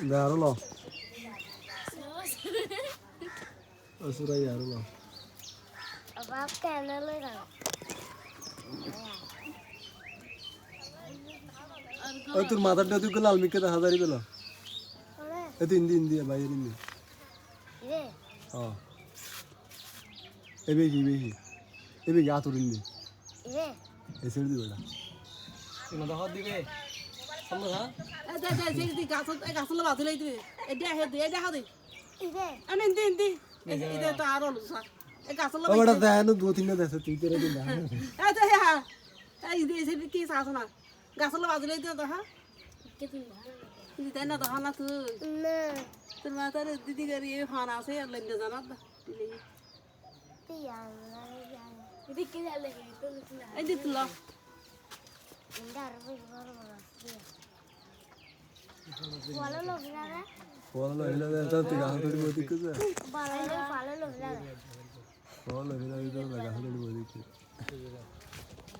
Daru lo. Asura yaru lo. Abang kenal lah. ওই তোর মাথাটা তুই লাল মিকে দেখা দাঁড়ি পেল এ তো ইন্দি ইন্দি বাইরে ইন্দি হ্যাঁ এবেকি এবেকি আতুর ইন্দি এসে দিবে না তুমি দেখা দিবে সামনে হ্যাঁ দে দে সেই গাছগুলো বাঁধলে দিবে এটা হে দে দেখা দে আনে ইন্দি এটা তো আর হলো স্যার এই গাছগুলো ও বড় দেয় না 2-3 দেছে তুই তেরে দিন না এই তো হ্যাঁ এই দে সেই কি সাস না গাছগুলো বাঁধলে দিও তো হ্যাঁ দিতে না তো না তুই তোর মাথার দিদি গাড়ি ফানা আছে আর লেনতে জানা দিলে এই দিত ল বলো এলা দে তুই গাছ ধরে বই দিকে যা বলো এলা দিতে লাগা ধরে বই দিকে